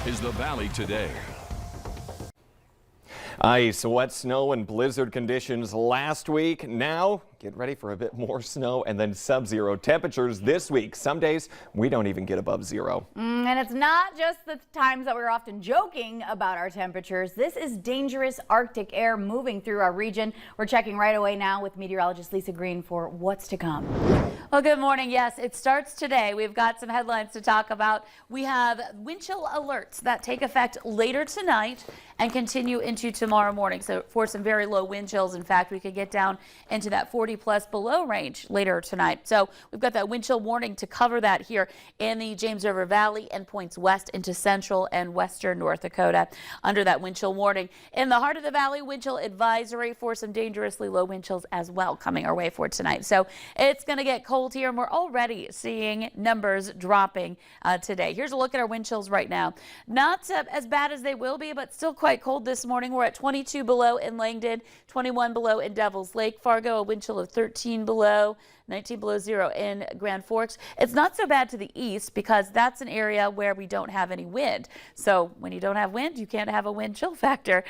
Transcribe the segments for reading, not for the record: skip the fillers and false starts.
is the Valley Today. Ice, wet snow, and blizzard conditions last week. Now, get ready for a bit more snow and then sub-zero temperatures this week. Some days we don't even get above zero. And it's not just the times that we're often joking about our temperatures. This is dangerous Arctic air moving through our region. We're checking right away now with meteorologist Lisa Green for what's to come. Well, good morning. Yes, it starts today. We've got some headlines to talk about. We have wind chill alerts that take effect later tonight and continue into tomorrow morning. So for some very low wind chills, in fact, we could get down into that 40 plus below range later tonight. So we've got that wind chill warning to cover that here in the James River Valley and points west into central and western North Dakota under that wind chill warning. In the heart of the valley, wind chill advisory for some dangerously low wind chills as well coming our way for tonight. So it's going to get cold here, and we're already seeing numbers dropping today. Here's a look at our wind chills right now. Not as bad as they will be, but still quite cold this morning. We're at 22 below in Langdon, 21 below in Devils Lake. Fargo, a wind chill of 13 below. 19 below zero in Grand Forks. It's not so bad to the east because that's an area where we don't have any wind. So when you don't have wind, you can't have a wind chill factor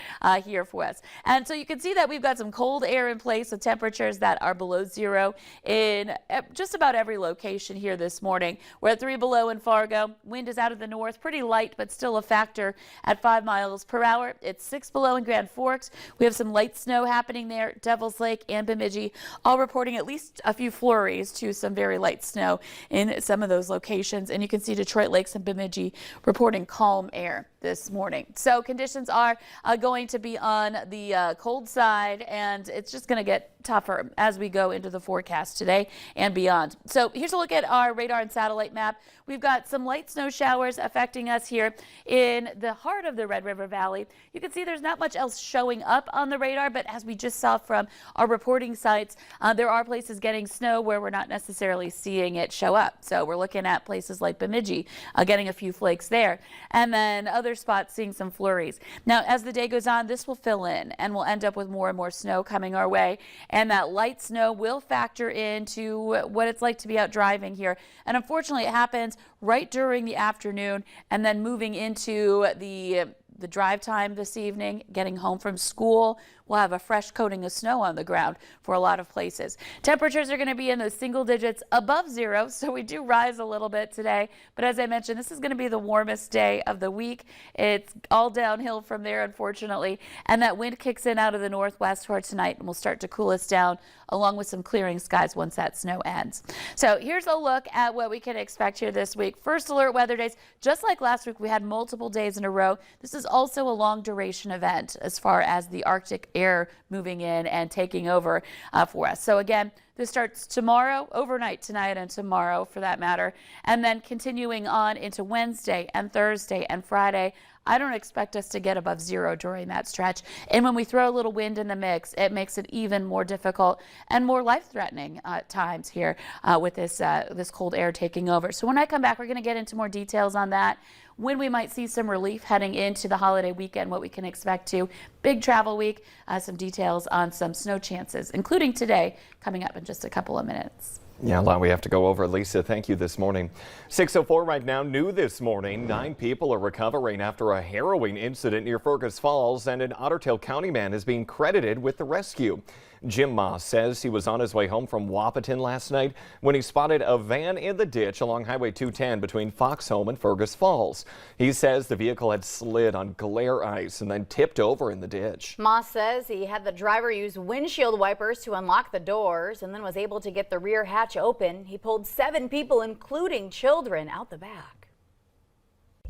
here for us. And so you can see that we've got some cold air in place with temperatures that are below zero in just about every location here this morning. We're at 3 below in Fargo. Wind is out of the north, pretty light, but still a factor at 5 miles per hour. It's 6 below in Grand Forks. We have some light snow happening there. Devils Lake and Bemidji all reporting at least a few flurries to some very light snow in some of those locations. And you can see Detroit Lakes and Bemidji reporting calm air this morning. So conditions are going to be on the cold side, and it's just going to get tougher as we go into the forecast today and beyond. So here's a look at our radar and satellite map. We've got some light snow showers affecting us here in the heart of the Red River Valley. You can see there's not much else showing up on the radar, but as we just saw from our reporting sites, there are places getting snow where we're not necessarily seeing it show up. So we're looking at places like Bemidji, getting a few flakes there, and then other spots seeing some flurries. Now, as the day goes on, this will fill in and we'll end up with more and more snow coming our way. And that light snow will factor into what it's like to be out driving here. And unfortunately, it happens right during the afternoon and then moving into the drive time this evening, getting home from school. We'll have a fresh coating of snow on the ground for a lot of places. Temperatures are going to be in those single digits above zero, so we do rise a little bit today. But as I mentioned, this is going to be the warmest day of the week. It's all downhill from there, unfortunately. And that wind kicks in out of the northwest for tonight and will start to cool us down along with some clearing skies once that snow ends. So here's a look at what we can expect here this week. First alert weather days, just like last week, we had multiple days in a row. This is also a long duration event as far as the Arctic air moving in and taking over for us. So again, this starts tomorrow, overnight tonight and tomorrow for that matter, and then continuing on into Wednesday and Thursday and Friday. I don't expect us to get above zero during that stretch. And when we throw a little wind in the mix, it makes it even more difficult and more life-threatening times here with this cold air taking over. So when I come back, we're going to get into more details on that, when we might see some relief heading into the holiday weekend, what we can expect to. Big travel week, some details on some snow chances, including today, coming up in just a couple of minutes. Yeah, a lot we have to go over. Lisa, thank you this morning. 6:04 right now. New this morning, 9 people are recovering after a harrowing incident near Fergus Falls, and an Otter Tail County man is being credited with the rescue. Jim Moss says he was on his way home from Wahpeton last night when he spotted a van in the ditch along Highway 210 between Foxhome and Fergus Falls. He says the vehicle had slid on glare ice and then tipped over in the ditch. Moss says he had the driver use windshield wipers to unlock the doors and then was able to get the rear hatch open. He pulled 7 people, including children, out the back.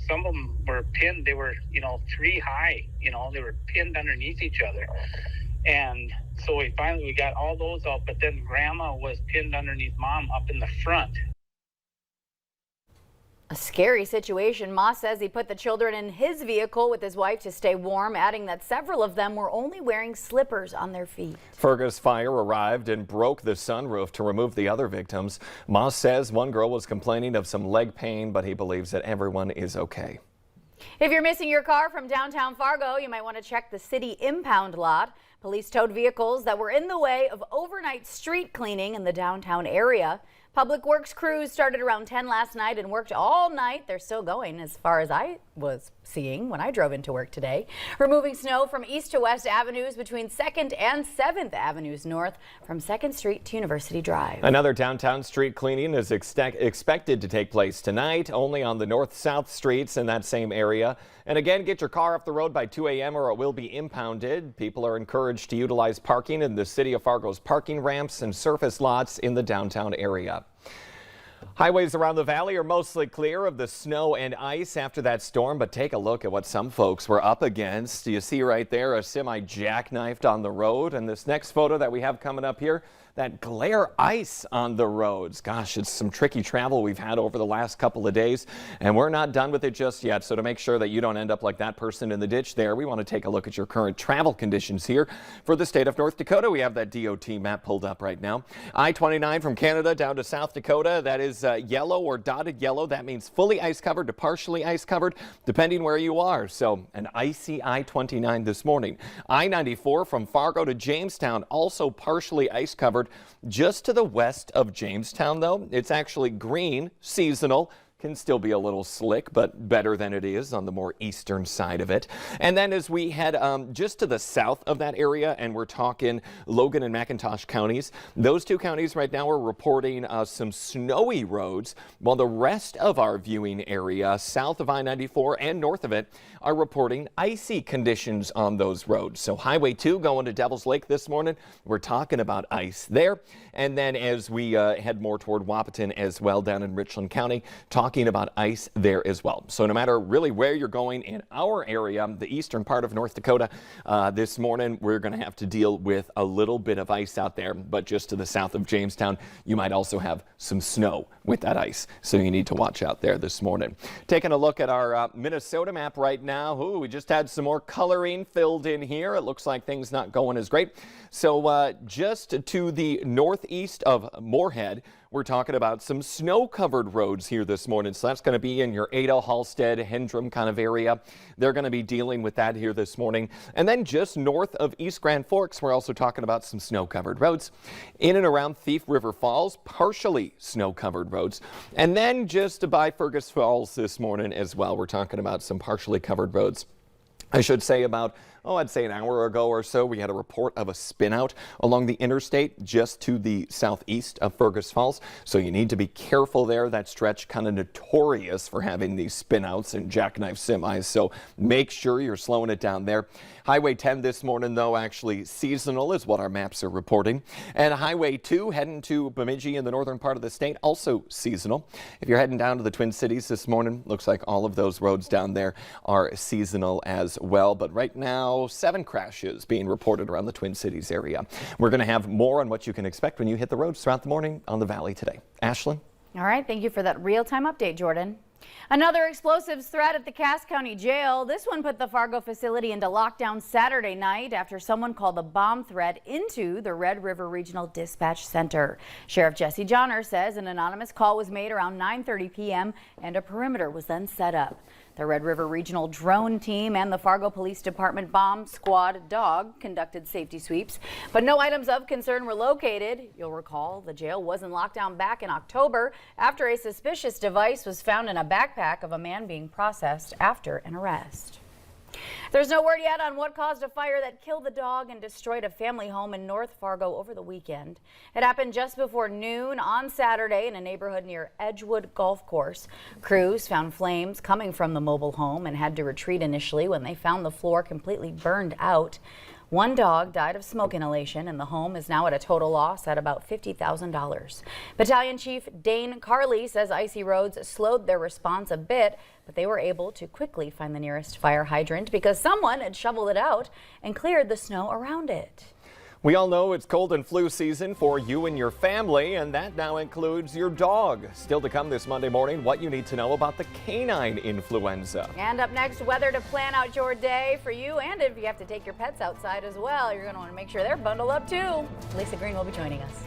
Some of them were pinned. They were, 3 high, they were pinned underneath each other. And so we got all those out, but then grandma was pinned underneath mom up in the front. A scary situation. Moss says he put the children in his vehicle with his wife to stay warm, adding that several of them were only wearing slippers on their feet. Fergus Fire arrived and broke the sunroof to remove the other victims. Moss says one girl was complaining of some leg pain, but he believes that everyone is okay. If you're missing your car from downtown Fargo, you might want to check the city impound lot. Police towed vehicles that were in the way of overnight street cleaning in the downtown area. Public Works crews started around 10 last night and worked all night. They're still going as far as I was seeing when I drove into work today. Removing snow from east to west avenues between 2nd and 7th Avenues north from 2nd Street to University Drive. Another downtown street cleaning is expected to take place tonight, only on the north-south streets in that same area. And again, get your car off the road by 2 a.m. or it will be impounded. People are encouraged to utilize parking in the City of Fargo's parking ramps and surface lots in the downtown area. Highways around the valley are mostly clear of the snow and ice after that storm, but take a look at what some folks were up against. You see right there a semi jackknifed on the road, and this next photo that we have coming up here, that glare ice on the roads. Gosh, it's some tricky travel we've had over the last couple of days, and we're not done with it just yet. So to make sure that you don't end up like that person in the ditch there, we want to take a look at your current travel conditions here for the state of North Dakota. We have that DOT map pulled up right now. I-29 from Canada down to South Dakota, that is yellow or dotted yellow. That means fully ice covered to partially ice covered, depending where you are. So an icy I-29 this morning. I-94 from Fargo to Jamestown, also partially ice covered. Just to the west of Jamestown, though, it's actually green, seasonal. Can still be a little slick, but better than it is on the more eastern side of it. And then as we head just to the south of that area, and we're talking Logan and McIntosh counties, those two counties right now are reporting some snowy roads, while the rest of our viewing area south of I-94 and north of it are reporting icy conditions on those roads. So Highway 2 going to Devil's Lake this morning, we're talking about ice there. And then as we head more toward Wahpeton as well down in Richland County, talking about ice there as well. So no matter really where you're going in our area, the eastern part of North Dakota, this morning we're going to have to deal with a little bit of ice out there, but just to the south of Jamestown, you might also have some snow with that ice. So you need to watch out there this morning. Taking a look at our Minnesota map right now. Ooh, we just had some more coloring filled in here. It looks like things not going as great. So just to the northeast of Moorhead, we're talking about some snow-covered roads here this morning. So that's going to be in your Ada, Halstead, Hendrum kind of area. They're going to be dealing with that here this morning. And then just north of East Grand Forks, we're also talking about some snow-covered roads. In and around Thief River Falls, partially snow-covered roads. And then just by Fergus Falls this morning as well, we're talking about some partially covered roads. I should say about, I'd say an hour ago or so, we had a report of a spinout along the interstate just to the southeast of Fergus Falls. So you need to be careful there. That stretch kind of notorious for having these spinouts and jackknife semis. So make sure you're slowing it down there. Highway 10 this morning, though, actually seasonal is what our maps are reporting. And Highway 2 heading to Bemidji in the northern part of the state, also seasonal. If you're heading down to the Twin Cities this morning, looks like all of those roads down there are seasonal as well. But right now, 7 crashes being reported around the Twin Cities area. We're going to have more on what you can expect when you hit the roads throughout the morning on the Valley today. Ashlyn? All right, thank you for that real-time update, Jordan. Another explosives threat at the Cass County Jail. This one put the Fargo facility into lockdown Saturday night after someone called a bomb threat into the Red River Regional Dispatch Center. Sheriff Jesse Johnner says an anonymous call was made around 9:30 p.m. and a perimeter was then set up. The Red River Regional Drone Team and the Fargo Police Department Bomb Squad Dog conducted safety sweeps, but no items of concern were located. You'll recall the jail was in lockdown back in October after a suspicious device was found in a backpack of a man being processed after an arrest. There's no word yet on what caused a fire that killed the dog and destroyed a family home in North Fargo over the weekend. It happened just before noon on Saturday in a neighborhood near Edgewood Golf Course. Crews found flames coming from the mobile home and had to retreat initially when they found the floor completely burned out. One dog died of smoke inhalation, and the home is now at a total loss at about $50,000. Battalion Chief Dane Carley says icy roads slowed their response a bit, but they were able to quickly find the nearest fire hydrant because someone had shoveled it out and cleared the snow around it. We all know it's cold and flu season for you and your family, and that now includes your dog. Still to come this Monday morning, what you need to know about the canine influenza. And up next, weather to plan out your day for you, and if you have to take your pets outside as well, you're going to want to make sure they're bundled up too. Lisa Green will be joining us.